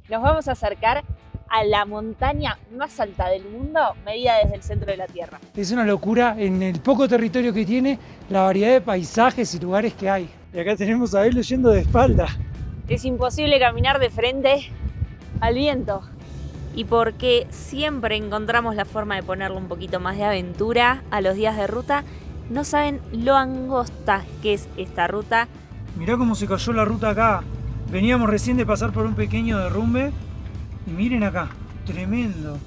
Nos vamos a acercar a la montaña más alta del mundo, medida desde el centro de la Tierra. Es una locura en el poco territorio que tiene, la variedad de paisajes y lugares que hay. Y acá tenemos a Belu yendo de espalda. Es imposible caminar de frente al viento. Y porque siempre encontramos la forma de ponerle un poquito más de aventura a los días de ruta, no saben lo angosta que es esta ruta. Mirá cómo se cayó la ruta acá. Veníamos recién de pasar por un pequeño derrumbe y miren acá, tremendo.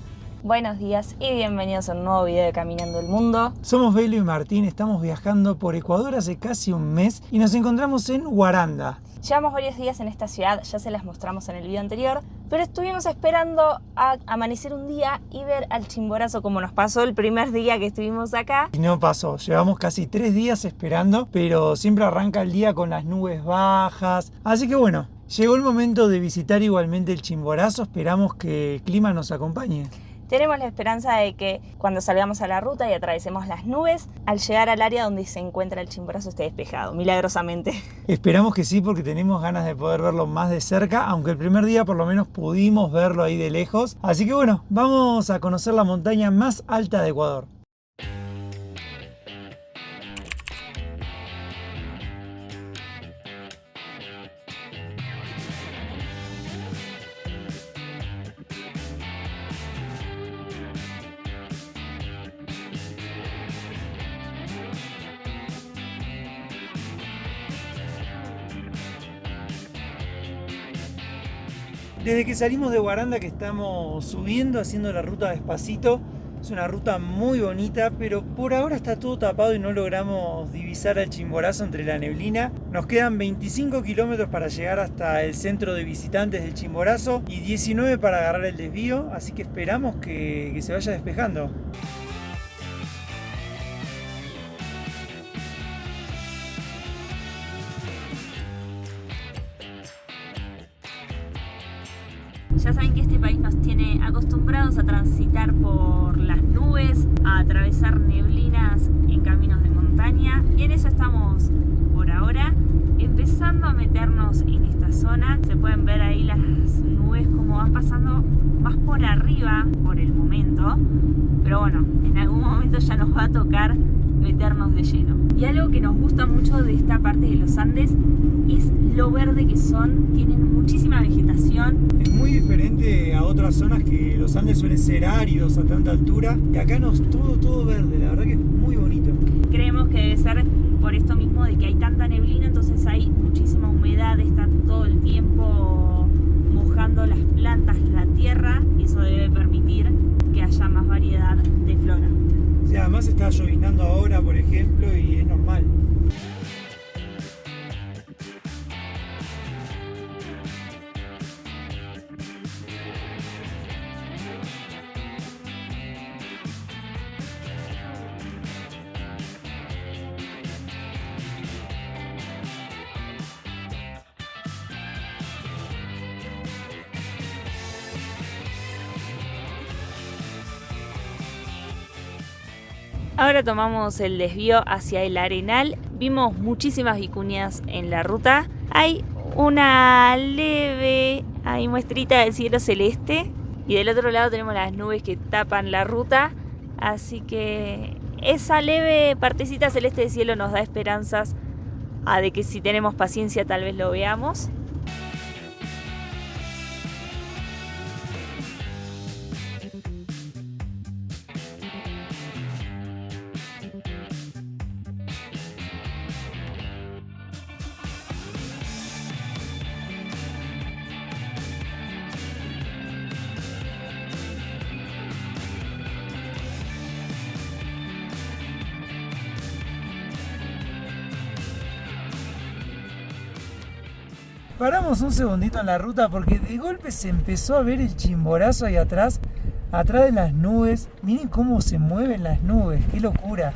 Buenos días y bienvenidos a un nuevo video de Caminando el Mundo. Somos Belu y Martín, estamos viajando por Ecuador hace casi un mes y nos encontramos en Huaranda. Llevamos varios días en esta ciudad, ya se las mostramos en el video anterior, pero estuvimos esperando a amanecer un día y ver al Chimborazo como nos pasó el primer día que estuvimos acá. Y no pasó, llevamos casi 3 días esperando, pero siempre arranca el día con las nubes bajas. Así que bueno, llegó el momento de visitar igualmente el Chimborazo, esperamos que el clima nos acompañe. Tenemos la esperanza de que cuando salgamos a la ruta y atravesemos las nubes, al llegar al área donde se encuentra el Chimborazo esté despejado, milagrosamente. Esperamos que sí, porque tenemos ganas de poder verlo más de cerca, aunque el primer día por lo menos pudimos verlo ahí de lejos. Así que bueno, vamos a conocer la montaña más alta de Ecuador. Desde que salimos de Huaranda que estamos subiendo, haciendo la ruta despacito. Es una ruta muy bonita, pero por ahora está todo tapado y no logramos divisar al Chimborazo entre la neblina. Nos quedan 25 kilómetros para llegar hasta el centro de visitantes del Chimborazo y 19 para agarrar el desvío, así que esperamos que se vaya despejando. Ya saben que este país nos tiene acostumbrados a transitar por las nubes, a atravesar neblinas en caminos de montaña. Y en eso estamos por ahora, empezando a meternos en esta zona. Se pueden ver ahí las nubes como van pasando más por arriba por el momento. Pero bueno, en algún momento ya nos va a tocar meternos de lleno. Y algo que nos gusta mucho de esta parte de los Andes es lo verde que son, tienen muchísima vegetación. Es muy diferente a otras zonas que los Andes suelen ser áridos a tanta altura, y acá no es todo verde, la verdad que es muy bonito. Creemos que debe ser por esto mismo de que hay tanta neblina, entonces hay muchísima humedad, está todo el tiempo mojando las plantas, la tierra, y eso debe permitir que haya más variedad de flora. Sí, además está lloviznando ahora, por ejemplo, y es normal. Ahora tomamos el desvío hacia el Arenal. Vimos muchísimas vicuñas en la ruta. Hay una leve muestrita del cielo celeste. Y del otro lado tenemos las nubes que tapan la ruta. Así que esa leve partecita celeste de cielo nos da esperanzas de que si tenemos paciencia tal vez lo veamos. Paramos un segundito en la ruta porque de golpe se empezó a ver el Chimborazo ahí atrás de las nubes. Miren cómo se mueven las nubes, qué locura.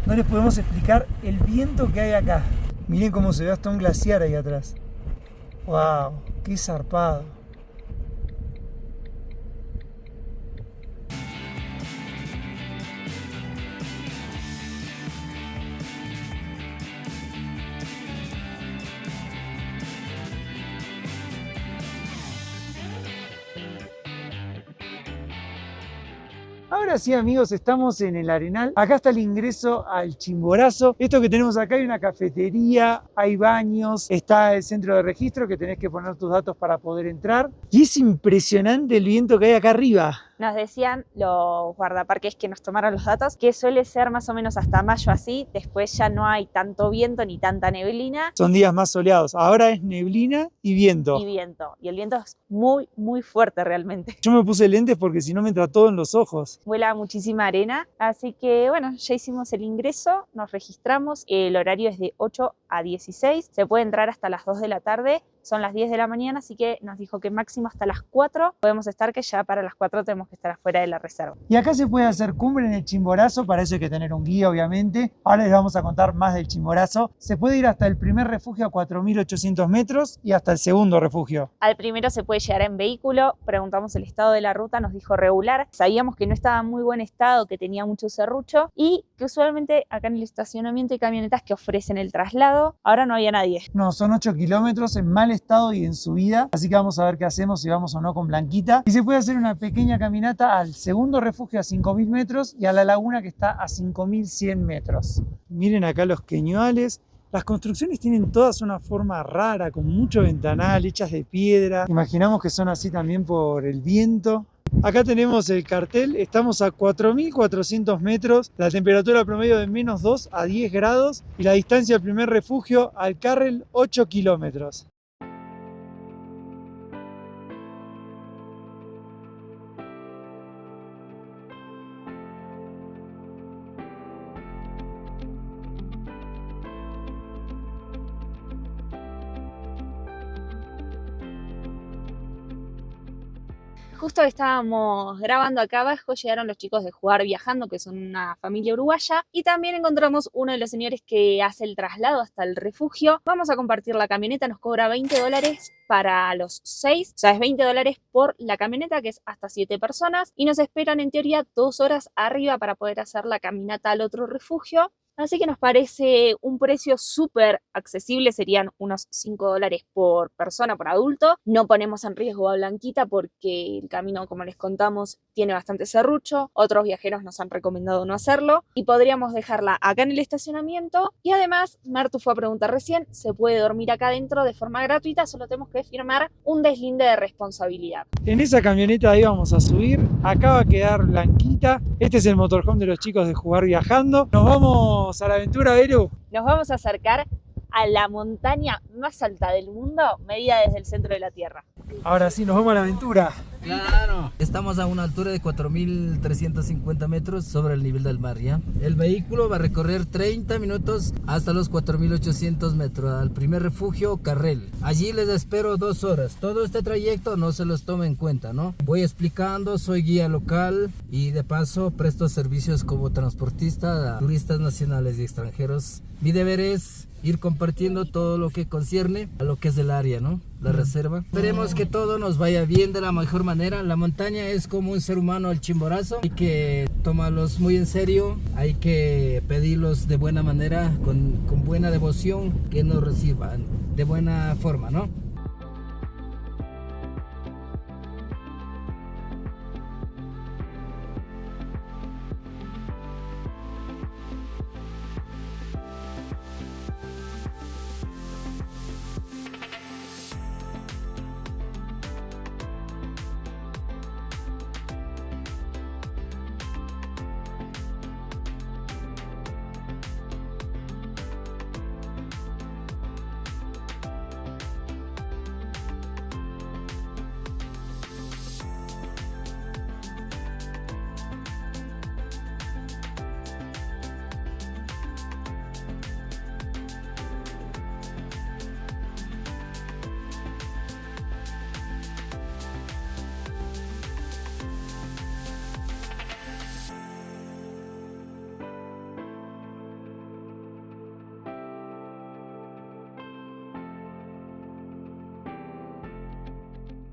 No les podemos explicar el viento que hay acá. Miren cómo se ve hasta un glaciar ahí atrás. ¡Wow! ¡Qué zarpado! Ahora sí, amigos, estamos en el Arenal. Acá está el ingreso al Chimborazo. Esto que tenemos acá, hay una cafetería, hay baños, está el centro de registro que tenés que poner tus datos para poder entrar. Y es impresionante el viento que hay acá arriba. Nos decían los guardaparques que nos tomaron los datos que suele ser más o menos hasta mayo así, después ya no hay tanto viento ni tanta neblina. Son días más soleados. Ahora es neblina y viento. Y el viento es muy, muy fuerte realmente. Yo me puse lentes porque si no me entra todo en los ojos. Vuela muchísima arena, así que bueno, ya hicimos el ingreso, nos registramos, el horario es de 8 a 16, se puede entrar hasta las 2 de la tarde, son las 10 de la mañana, así que nos dijo que máximo hasta las 4 podemos estar, que ya para las 4 tenemos que estar afuera de la reserva. Y acá se puede hacer cumbre en el Chimborazo, para eso hay que tener un guía obviamente. Ahora les vamos a contar más del Chimborazo. Se puede ir hasta el primer refugio a 4.800 metros y hasta el segundo refugio. Al primero se puede llegar en vehículo, preguntamos el estado de la ruta, nos dijo regular, sabíamos que no estaba en muy buen estado, que tenía mucho serrucho y que usualmente acá en el estacionamiento hay camionetas que ofrecen el traslado, ahora no había nadie. No, son 8 kilómetros en mal estado y en subida, así que vamos a ver qué hacemos, si vamos o no con Blanquita. Y se puede hacer una pequeña caminata al segundo refugio a 5.000 metros y a la laguna que está a 5.100 metros. Miren acá los queñuales. Las construcciones tienen todas una forma rara, con mucho ventanal, hechas de piedra. Imaginamos que son así también por el viento. Acá tenemos el cartel, estamos a 4.400 metros, la temperatura promedio de -2 a 10 grados y la distancia del primer refugio al Carrel 8 kilómetros. Justo estábamos grabando acá abajo, llegaron los chicos de Jugar Viajando, que son una familia uruguaya, y también encontramos uno de los señores que hace el traslado hasta el refugio. Vamos a compartir la camioneta, nos cobra $20 para los 6, o sea, es $20 por la camioneta, que es hasta 7 personas, y nos esperan en teoría 2 horas arriba para poder hacer la caminata al otro refugio. Así que nos parece un precio súper accesible, serían unos $5 por persona, por adulto. No ponemos en riesgo a Blanquita porque el camino, como les contamos, tiene bastante serrucho. Otros viajeros nos han recomendado no hacerlo y podríamos dejarla acá en el estacionamiento. Y además, Martu fue a preguntar recién, se puede dormir acá adentro de forma gratuita, solo tenemos que firmar un deslinde de responsabilidad. En esa camioneta ahí vamos a subir, acá va a quedar Blanquita. Este es el motorhome de los chicos de Jugar Viajando. Nos vamos a la aventura, Beru. Nos vamos a acercar a la montaña más alta del mundo, medida desde el centro de la Tierra. Ahora sí, nos vamos a la aventura. Claro, estamos a una altura de 4.350 metros sobre el nivel del mar, ¿ya? El vehículo va a recorrer 30 minutos hasta los 4.800 metros al primer refugio, Carrel. Allí les espero 2 horas. Todo este trayecto no se los tome en cuenta, ¿no? Voy explicando, soy guía local y de paso presto servicios como transportista a turistas nacionales y extranjeros. Mi deber es ir compartiendo todo lo que concierne a lo que es el área, ¿no? La reserva. Esperemos que todo nos vaya bien de la mejor manera. La montaña es como un ser humano, el Chimborazo. Hay que tomarlos muy en serio, hay que pedirlos de buena manera, con buena devoción, que nos reciban de buena forma, ¿no?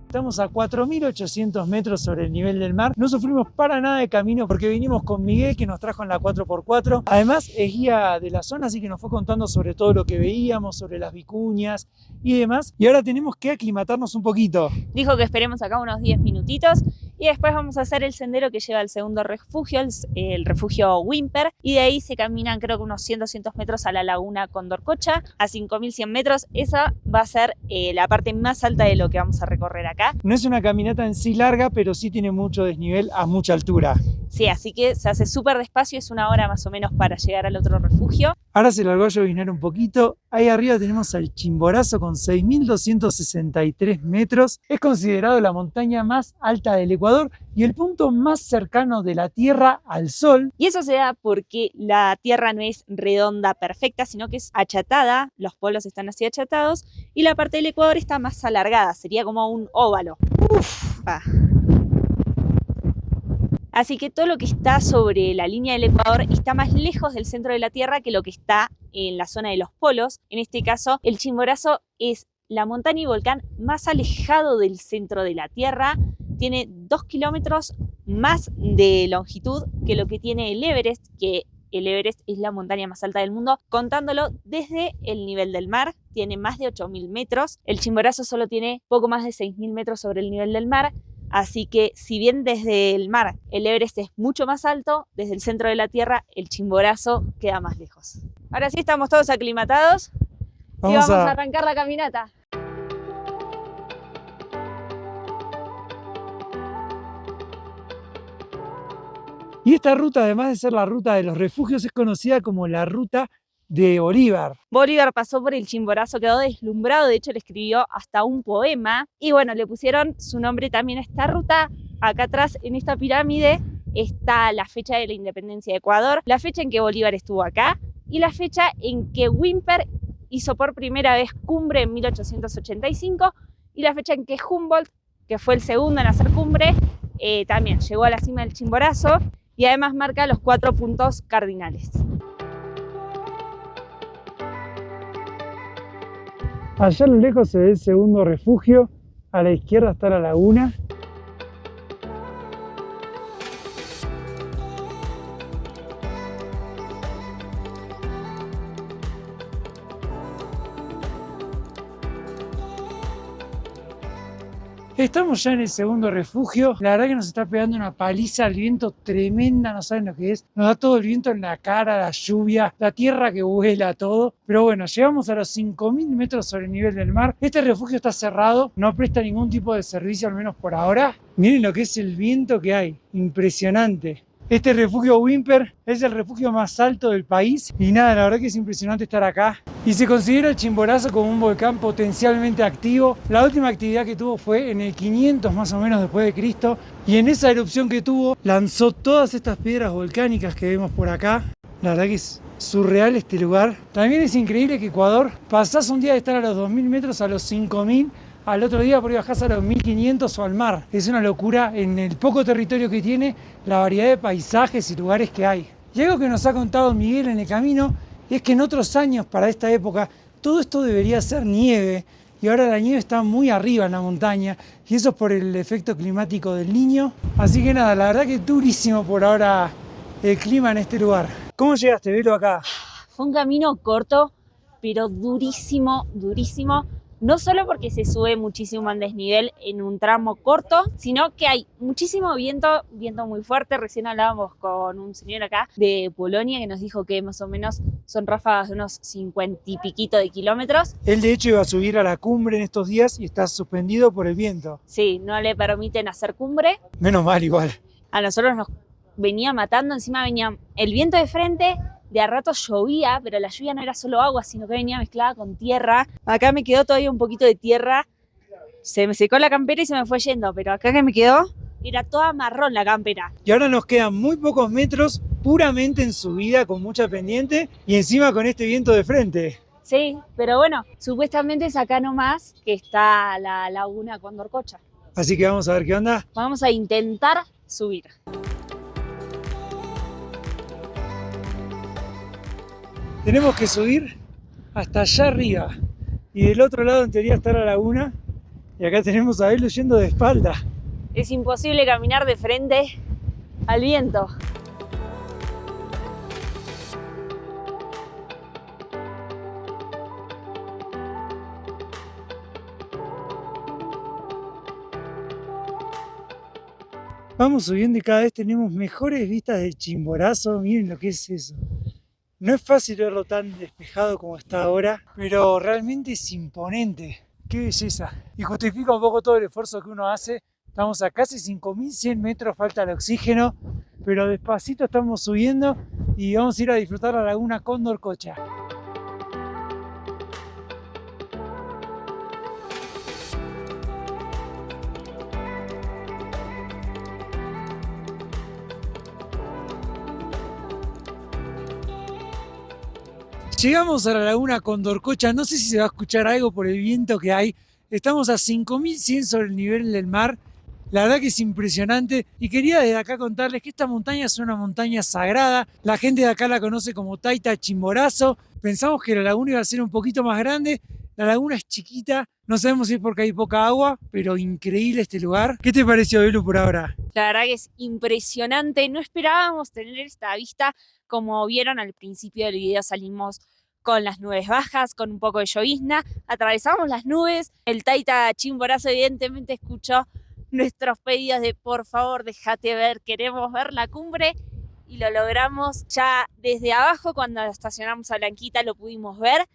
Estamos a 4.800 metros sobre el nivel del mar. No sufrimos para nada de camino porque vinimos con Miguel, que nos trajo en la 4x4. Además es guía de la zona, así que nos fue contando sobre todo lo que veíamos, sobre las vicuñas y demás. Y ahora tenemos que aclimatarnos un poquito. Dijo que esperemos acá unos 10 minutitos y después vamos a hacer el sendero que lleva al segundo refugio, el refugio Whymper, y de ahí se caminan creo que unos 100-200 metros a la laguna Condorcocha, a 5100 metros. Esa va a ser la parte más alta de lo que vamos a recorrer acá. No es una caminata en sí larga, pero sí tiene mucho desnivel a mucha altura. Sí, así que se hace súper despacio, es 1 hora más o menos para llegar al otro refugio. Ahora se largó a llovinar un poquito. Ahí arriba tenemos al Chimborazo con 6.263 metros. Es considerado la montaña más alta del Ecuador y el punto más cercano de la Tierra al Sol. Y eso se da porque la Tierra no es redonda perfecta, sino que es achatada, los polos están así achatados, y la parte del Ecuador está más alargada, sería como un óvalo. Así que todo lo que está sobre la línea del Ecuador está más lejos del centro de la Tierra que lo que está en la zona de los polos. En este caso, el Chimborazo es la montaña y volcán más alejado del centro de la Tierra. Tiene 2 kilómetros más de longitud que lo que tiene el Everest, que el Everest es la montaña más alta del mundo, contándolo desde el nivel del mar. Tiene más de 8.000 metros. El Chimborazo solo tiene poco más de 6.000 metros sobre el nivel del mar. Así que si bien desde el mar el Everest es mucho más alto, desde el centro de la Tierra el Chimborazo queda más lejos. Ahora sí estamos todos aclimatados y vamos a arrancar la caminata. Y esta ruta, además de ser la ruta de los refugios, es conocida como la ruta de Bolívar. Bolívar pasó por el Chimborazo, quedó deslumbrado, de hecho le escribió hasta un poema y bueno, le pusieron su nombre también a esta ruta. Acá atrás en esta pirámide está la fecha de la independencia de Ecuador, la fecha en que Bolívar estuvo acá y la fecha en que Whymper hizo por primera vez cumbre en 1885 y la fecha en que Humboldt, que fue el segundo en hacer cumbre, también llegó a la cima del Chimborazo y además marca los 4 puntos cardinales. Allá a lo lejos se ve el segundo refugio, a la izquierda está la laguna. Estamos ya en el segundo refugio. La verdad que nos está pegando una paliza, el viento tremenda, no saben lo que es. Nos da todo el viento en la cara, la lluvia, la tierra que vuela, todo. Pero bueno, llegamos a los 5.000 metros sobre el nivel del mar. Este refugio está cerrado, no presta ningún tipo de servicio, al menos por ahora. Miren lo que es el viento que hay, impresionante. Este refugio Whymper es el refugio más alto del país y nada, la verdad que es impresionante estar acá. Y se considera el Chimborazo como un volcán potencialmente activo. La última actividad que tuvo fue en el 500 más o menos después de Cristo y en esa erupción que tuvo lanzó todas estas piedras volcánicas que vemos por acá. La verdad que es surreal este lugar. También es increíble que Ecuador pasás un día de estar a los 2.000 metros a los 5.000. Al otro día por ahí bajás a los 1500 o al mar. Es una locura en el poco territorio que tiene, la variedad de paisajes y lugares que hay. Y algo que nos ha contado Miguel en el camino es que en otros años para esta época todo esto debería ser nieve y ahora la nieve está muy arriba en la montaña y eso es por el efecto climático del Niño. Así que nada, la verdad que es durísimo por ahora el clima en este lugar. ¿Cómo llegaste? Velo acá. Fue un camino corto, pero durísimo, durísimo. No solo porque se sube muchísimo al desnivel en un tramo corto, sino que hay muchísimo viento muy fuerte. Recién hablábamos con un señor acá de Polonia que nos dijo que más o menos son ráfagas de unos 50 y piquito de kilómetros. Él de hecho iba a subir a la cumbre en estos días y está suspendido por el viento. Sí, no le permiten hacer cumbre. Menos mal igual. A nosotros nos venía matando, encima venía el viento de frente. De a rato llovía, pero la lluvia no era solo agua, sino que venía mezclada con tierra. Acá me quedó todavía un poquito de tierra. Se me secó la campera y se me fue yendo, pero acá que me quedó era toda marrón la campera. Y ahora nos quedan muy pocos metros, puramente en subida, con mucha pendiente, y encima con este viento de frente. Sí, pero bueno, supuestamente es acá nomás que está la laguna Condorcocha. Así que vamos a ver qué onda. Vamos a intentar subir. Tenemos que subir hasta allá arriba y del otro lado en teoría está la laguna y acá tenemos a Belu yendo de espalda. Es imposible caminar de frente al viento. Vamos subiendo y cada vez tenemos mejores vistas del Chimborazo. Miren lo que es eso. No es fácil verlo tan despejado como está ahora, pero realmente es imponente. ¡Qué belleza! Y justifica un poco todo el esfuerzo que uno hace. Estamos a casi 5100 metros, falta el oxígeno, pero despacito estamos subiendo y vamos a ir a disfrutar la laguna Condorcocha. Llegamos a la laguna Condorcocha, no sé si se va a escuchar algo por el viento que hay. Estamos a 5100 sobre el nivel del mar. La verdad que es impresionante y quería desde acá contarles que esta montaña es una montaña sagrada. La gente de acá la conoce como Taita Chimborazo. Pensamos que la laguna iba a ser un poquito más grande. La laguna es chiquita, no sabemos si es porque hay poca agua, pero increíble este lugar. ¿Qué te pareció, Belu, por ahora? La verdad que es impresionante, no esperábamos tener esta vista. Como vieron al principio del video, salimos con las nubes bajas, con un poco de llovizna, atravesamos las nubes. El Taita Chimborazo evidentemente escuchó nuestros pedidos de por favor déjate ver, queremos ver la cumbre, y lo logramos. Ya desde abajo, cuando estacionamos a Blanquita, lo pudimos ver,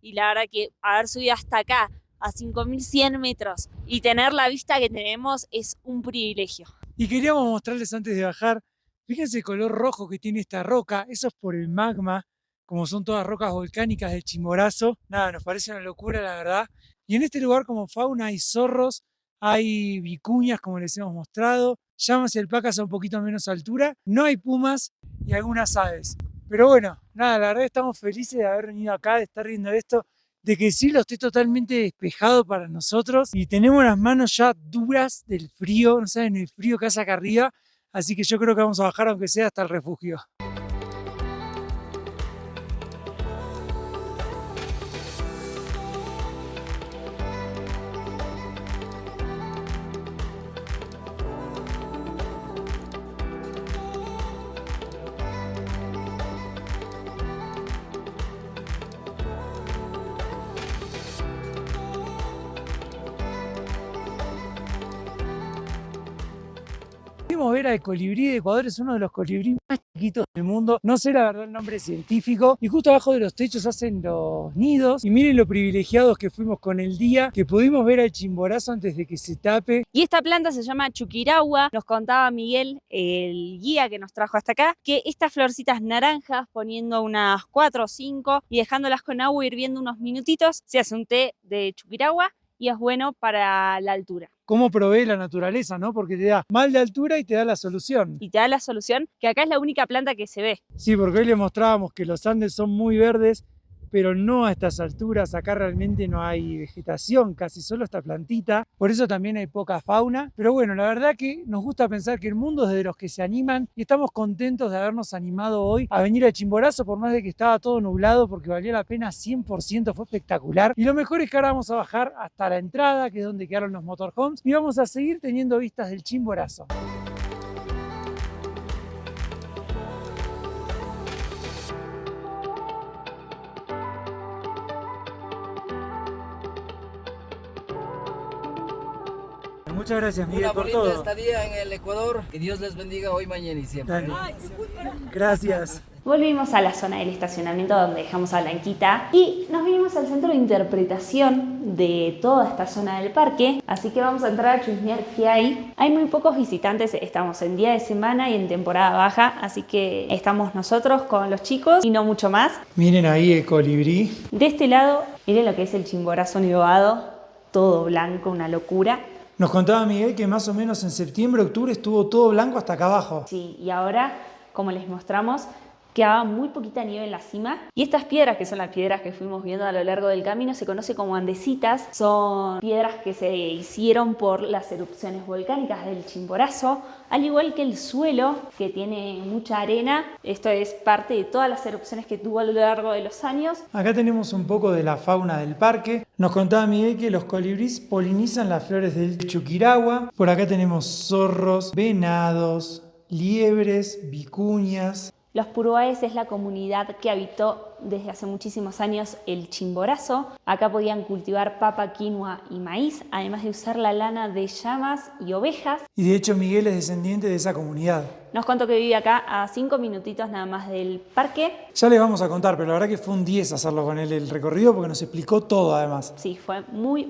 y la verdad que haber subido hasta acá a 5100 metros y tener la vista que tenemos es un privilegio. Y queríamos mostrarles antes de bajar, fíjense el color rojo que tiene esta roca, eso es por el magma, como son todas rocas volcánicas del Chimborazo. Nada, nos parece una locura la verdad. Y en este lugar como fauna hay zorros, hay vicuñas como les hemos mostrado, llamas y alpacas a un poquito menos altura, no hay pumas y algunas aves. Pero bueno, nada, la verdad estamos felices de haber venido acá, de estar viendo esto, de que el cielo esté totalmente despejado para nosotros y tenemos las manos ya duras del frío, no saben el frío que hace acá arriba, así que yo creo que vamos a bajar aunque sea hasta el refugio. Pudimos ver al colibrí de Ecuador, es uno de los colibríes más chiquitos del mundo, no sé la verdad el nombre científico, y justo abajo de los techos hacen los nidos, y miren lo privilegiados que fuimos con el día, que pudimos ver al Chimborazo antes de que se tape. Y esta planta se llama chuquiragua. Nos contaba Miguel, el guía que nos trajo hasta acá, que estas florcitas naranjas, poniendo unas 4 o 5 y dejándolas con agua hirviendo unos minutitos, se hace un té de chuquiragua y es bueno para la altura. Cómo provee la naturaleza, ¿no? Porque te da mal de altura y te da la solución. Y te da la solución, que acá es la única planta que se ve. Sí, porque hoy les mostrábamos que los Andes son muy verdes, pero no a estas alturas. Acá realmente no hay vegetación, casi solo esta plantita. Por eso también hay poca fauna. Pero bueno, la verdad que nos gusta pensar que el mundo es de los que se animan y estamos contentos de habernos animado hoy a venir al Chimborazo, por más de que estaba todo nublado, porque valió la pena 100%, fue espectacular. Y lo mejor es que ahora vamos a bajar hasta la entrada, que es donde quedaron los motorhomes, y vamos a seguir teniendo vistas del Chimborazo. Muchas gracias, Miguel, Una por bonita todo. estadía en el Ecuador. Que Dios les bendiga hoy, mañana y siempre. Dale. Gracias. Volvimos a la zona del estacionamiento donde dejamos a Blanquita y nos vinimos al centro de interpretación de toda esta zona del parque, así que vamos a entrar a chusmear qué hay. Hay muy pocos visitantes, estamos en día de semana y en temporada baja, así que estamos nosotros con los chicos y no mucho más. Miren ahí el colibrí. De este lado, miren lo que es el Chimborazo nevado, todo blanco, una locura. Nos contaba Miguel que más o menos en septiembre, octubre estuvo todo blanco hasta acá abajo. Sí, y ahora, como les mostramos, quedaba muy poquita nieve en la cima y estas piedras, que son las piedras que fuimos viendo a lo largo del camino, se conoce como andesitas. Son piedras que se hicieron por las erupciones volcánicas del Chimborazo, al igual que el suelo, que tiene mucha arena. Esto es parte de todas las erupciones que tuvo a lo largo de los años. Acá tenemos un poco de la fauna del parque. Nos contaba Miguel que los colibríes polinizan las flores del chuquiragua. Por acá tenemos zorros, venados, liebres, vicuñas. Los puruáes es la comunidad que habitó desde hace muchísimos años el Chimborazo. Acá podían cultivar papa, quinoa y maíz, además de usar la lana de llamas y ovejas. Y de hecho Miguel es descendiente de esa comunidad. Nos contó que vive acá a 5 minutitos nada más del parque. Ya les vamos a contar, pero la verdad que fue un 10 hacerlo con él el recorrido porque nos explicó todo además. Sí, fue muy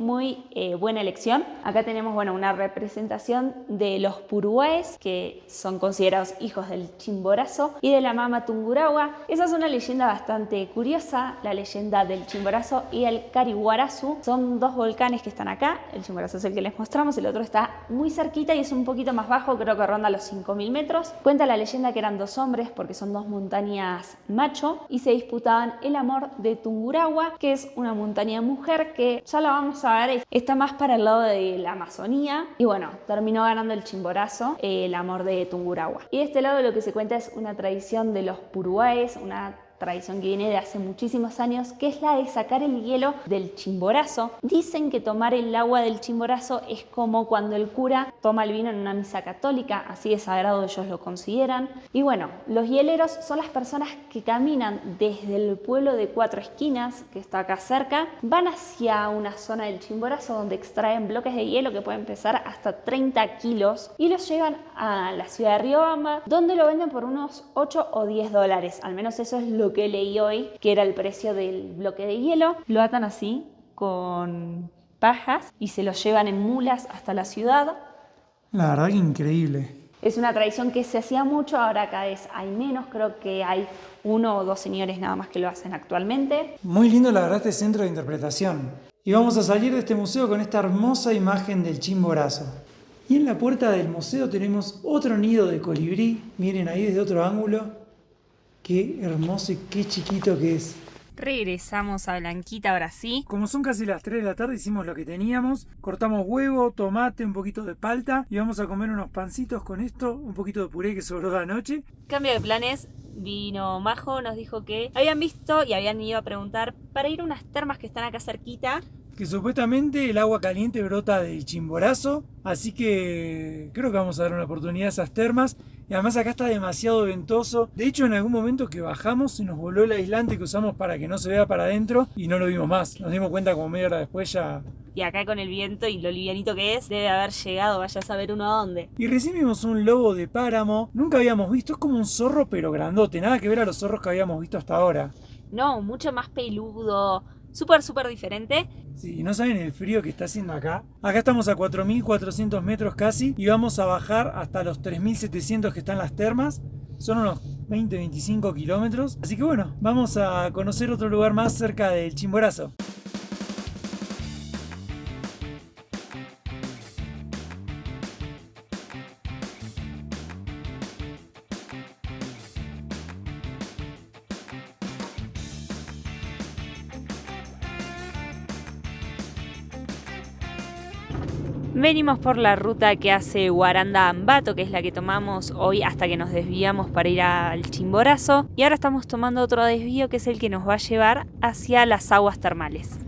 buena elección. Acá tenemos una representación de los puruáes, que son considerados hijos del Chimborazo, y de la Mama Tungurahua. Esa es una leyenda bastante curiosa, la leyenda del Chimborazo y el Cariguarazu. Son dos volcanes que están acá. El Chimborazo es el que les mostramos, el otro está muy cerquita y es un poquito más bajo, creo que ronda los 5.000 metros. Cuenta la leyenda que eran dos hombres, porque son dos montañas macho, y se disputaban el amor de Tungurahua, que es una montaña mujer que ya la vamos a ver, está más para el lado de la Amazonía, y terminó ganando el Chimborazo, el amor de Tungurahua. Y de este lado lo que se cuenta es una tradición de los puruáes, una tradición que viene de hace muchísimos años, que es la de sacar el hielo del Chimborazo. Dicen que tomar el agua del Chimborazo es como cuando el cura toma el vino en una misa católica, así de sagrado ellos lo consideran. Y los hieleros son las personas que caminan desde el pueblo de Cuatro Esquinas, que está acá cerca, van hacia una zona del Chimborazo donde extraen bloques de hielo que pueden pesar hasta 30 kilos y los llevan a la ciudad de Riobamba, donde lo venden por unos 8 o 10 dólares, al menos eso es lo que leí hoy, que era el precio del bloque de hielo. Lo atan así con pajas y se lo llevan en mulas hasta la ciudad. La verdad que increíble. Es una tradición que se hacía mucho, ahora cada vez hay menos, creo que hay 1 o 2 señores nada más que lo hacen actualmente. Muy lindo la verdad este centro de interpretación. Y vamos a salir de este museo con esta hermosa imagen del Chimborazo. Y en la puerta del museo tenemos otro nido de colibrí, miren ahí desde otro ángulo. Qué hermoso y qué chiquito que es. Regresamos a Blanquita ahora sí. Como son casi las 3 de la tarde hicimos lo que teníamos. Cortamos huevo, tomate, un poquito de palta y vamos a comer unos pancitos con esto, un poquito de puré que sobró de anoche. Cambio de planes, vino Majo, nos dijo que habían visto y habían ido a preguntar para ir a unas termas que están acá cerquita. Que supuestamente el agua caliente brota del Chimborazo, así que creo que vamos a dar una oportunidad a esas termas. Y además acá está demasiado ventoso. De hecho, en algún momento que bajamos se nos voló el aislante que usamos para que no se vea para adentro y no lo vimos más. Nos dimos cuenta como media hora después ya. Y acá con el viento y lo livianito que es, debe haber llegado, vaya a saber uno a dónde. Y recién vimos un lobo de páramo. Nunca habíamos visto, es como un zorro pero grandote. Nada que ver a los zorros que habíamos visto hasta ahora. No, mucho más peludo. Súper diferente. Sí, no saben el frío que está haciendo acá. Acá estamos a 4.400 metros casi y vamos a bajar hasta los 3.700 que están las termas. Son unos 20-25 kilómetros. Así que vamos a conocer otro lugar más cerca del Chimborazo. Venimos por la ruta que hace Guaranda a Ambato, que es la que tomamos hoy hasta que nos desviamos para ir al Chimborazo. Y ahora estamos tomando otro desvío que es el que nos va a llevar hacia las aguas termales.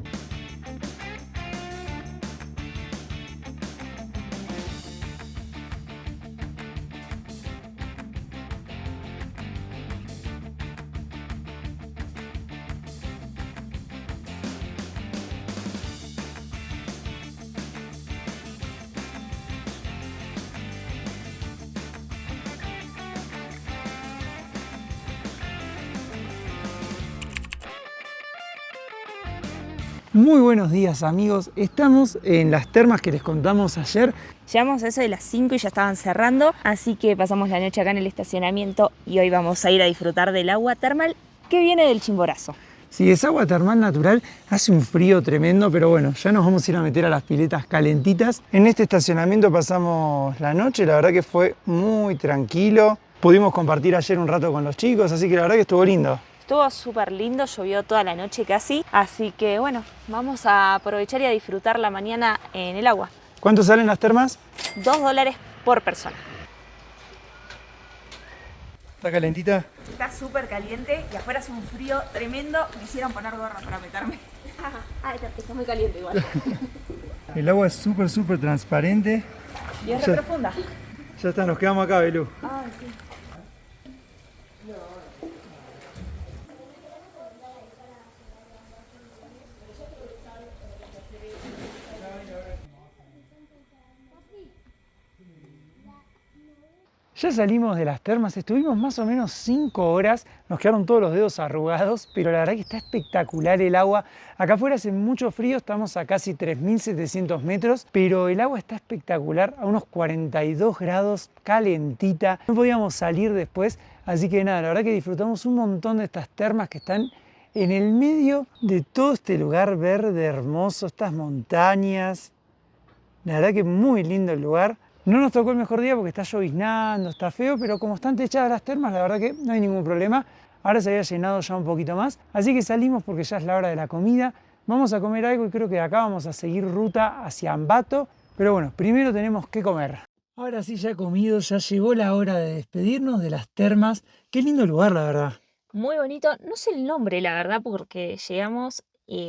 Muy buenos días amigos, estamos en las termas que les contamos ayer. Llegamos a eso de las 5 y ya estaban cerrando, así que pasamos la noche acá en el estacionamiento y hoy vamos a ir a disfrutar del agua termal que viene del Chimborazo. Sí, es agua termal natural, hace un frío tremendo, pero ya nos vamos a ir a meter a las piletas calentitas. En este estacionamiento pasamos la noche, la verdad que fue muy tranquilo. Pudimos compartir ayer un rato con los chicos, así que la verdad que estuvo lindo. Estuvo súper lindo, llovió toda la noche casi, así que vamos a aprovechar y a disfrutar la mañana en el agua. ¿Cuánto salen las termas? $2 por persona. ¿Está calentita? Está súper caliente y afuera hace un frío tremendo. Me hicieron poner gorra para meterme. Está muy caliente igual. El agua es súper transparente. Y es re profunda. Ya está, nos quedamos acá, Belú. Ah, sí. Ya salimos de las termas, estuvimos más o menos 5 horas, nos quedaron todos los dedos arrugados, pero la verdad que está espectacular el agua. Acá afuera hace mucho frío, estamos a casi 3.700 metros, pero el agua está espectacular, a unos 42 grados, calentita. No podíamos salir después, así que nada, la verdad que disfrutamos un montón de estas termas que están en el medio de todo este lugar verde hermoso, estas montañas. La verdad que muy lindo el lugar. No nos tocó el mejor día porque está lloviznando, está feo, pero como están techadas las termas, la verdad que no hay ningún problema. Ahora se había llenado ya un poquito más, así que salimos porque ya es la hora de la comida. Vamos a comer algo y creo que de acá vamos a seguir ruta hacia Ambato. Pero bueno, primero tenemos que comer. Ahora sí, ya he comido, ya llegó la hora de despedirnos de las termas. Qué lindo lugar, la verdad. Muy bonito. No sé el nombre, la verdad, porque llegamos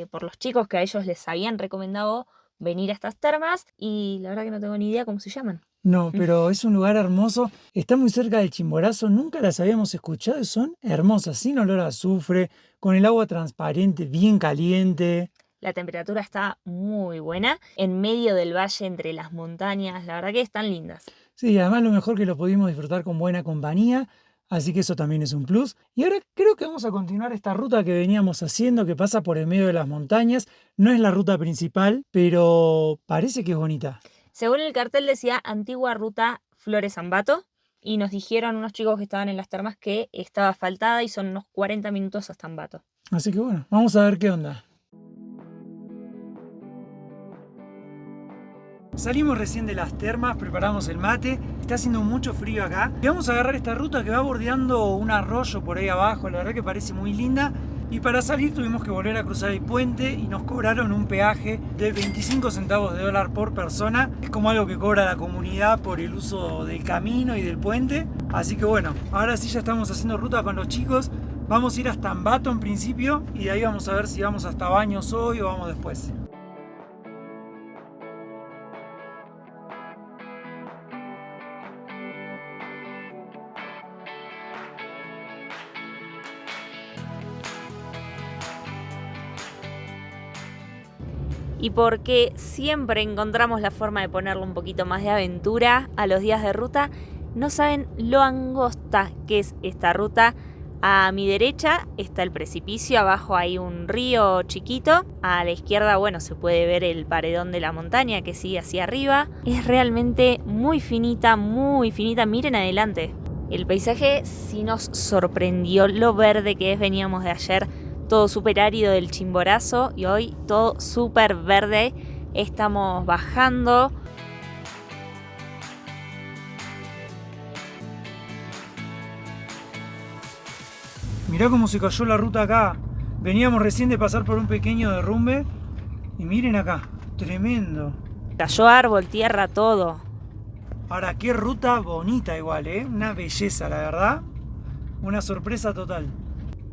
por los chicos que a ellos les habían recomendado venir a estas termas y la verdad que no tengo ni idea cómo se llaman. No, pero es un lugar hermoso, está muy cerca del Chimborazo, nunca las habíamos escuchado y son hermosas, sin olor a azufre, con el agua transparente, bien caliente. La temperatura está muy buena, en medio del valle entre las montañas, la verdad que están lindas. Sí, además lo mejor que lo pudimos disfrutar con buena compañía, así que eso también es un plus. Y ahora creo que vamos a continuar esta ruta que veníamos haciendo, que pasa por el medio de las montañas. No es la ruta principal, pero parece que es bonita. Según el cartel decía antigua ruta Flores Ambato y nos dijeron unos chicos que estaban en las termas que estaba asfaltada y son unos 40 minutos hasta Ambato. Así que bueno, vamos a ver qué onda. Salimos recién de las termas, preparamos el mate, está haciendo mucho frío acá y vamos a agarrar esta ruta que va bordeando un arroyo por ahí abajo, la verdad que parece muy linda. Y para salir tuvimos que volver a cruzar el puente y nos cobraron un peaje de 25 centavos de dólar por persona. Es como algo que cobra la comunidad por el uso del camino y del puente. Así que bueno, ahora sí ya estamos haciendo ruta con los chicos. Vamos a ir hasta Ambato en principio y de ahí vamos a ver si vamos hasta Baños hoy o vamos después. Y porque siempre encontramos la forma de ponerle un poquito más de aventura a los días de ruta, no saben lo angosta que es esta ruta. A mi derecha está el precipicio, abajo hay un río chiquito, a la izquierda, bueno, se puede ver el paredón de la montaña que sigue hacia arriba. Es realmente muy finita, miren adelante. El paisaje sí nos sorprendió lo verde que es, veníamos de ayer todo súper árido del Chimborazo y hoy todo súper verde. Estamos bajando. Mirá cómo se cayó la ruta acá. Veníamos recién de pasar por un pequeño derrumbe y miren acá, tremendo. Cayó árbol, tierra, todo. Ahora, qué ruta bonita igual, ¿eh? Una belleza, la verdad. Una sorpresa total.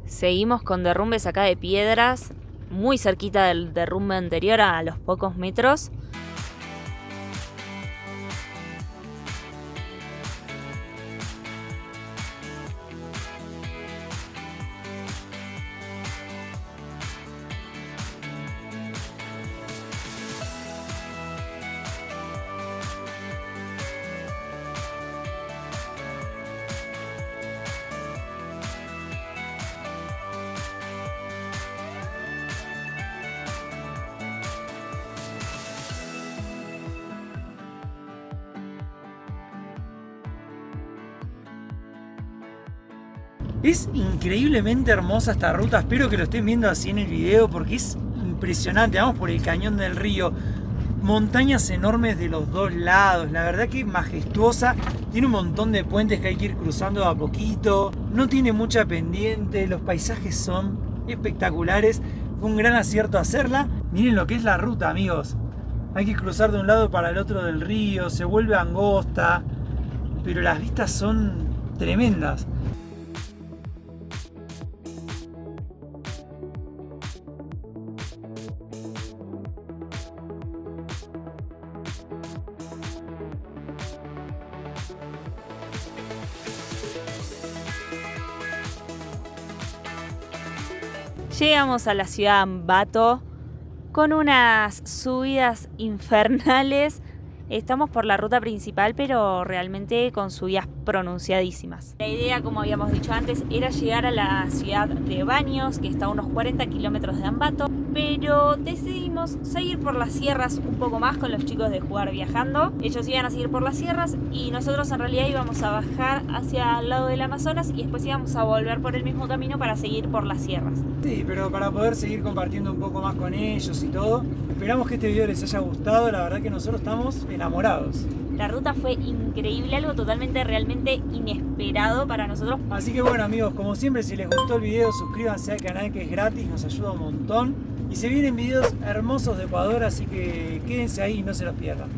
Seguimos con derrumbes acá de piedras, muy cerquita del derrumbe anterior, a los pocos metros. Es increíblemente hermosa esta ruta, espero que lo estén viendo así en el video porque es impresionante. Vamos por el cañón del río, montañas enormes de los dos lados, la verdad que majestuosa. Tiene un montón de puentes que hay que ir cruzando a poquito, no tiene mucha pendiente, los paisajes son espectaculares. Fue un gran acierto hacerla. Miren lo que es la ruta, amigos. Hay que cruzar de un lado para el otro del río, se vuelve angosta, pero las vistas son tremendas. Llegamos a la ciudad de Ambato con unas subidas infernales. Estamos por la ruta principal, pero realmente con subidas pronunciadísimas. La idea, como habíamos dicho antes, era llegar a la ciudad de Baños, que está a unos 40 kilómetros de Ambato, pero decidimos seguir por las sierras un poco más con los chicos de Jugar Viajando. Ellos iban a seguir por las sierras y nosotros en realidad íbamos a bajar hacia el lado del Amazonas y después íbamos a volver por el mismo camino para seguir por las sierras. Sí, pero para poder seguir compartiendo un poco más con ellos y todo, esperamos que este video les haya gustado. La verdad que nosotros estamos enamorados. La ruta fue increíble, algo totalmente, realmente inesperado para nosotros. Así que bueno amigos, como siempre, si les gustó el video, suscríbanse al canal que es gratis, nos ayuda un montón. Y se vienen videos hermosos de Ecuador, así que quédense ahí y no se los pierdan.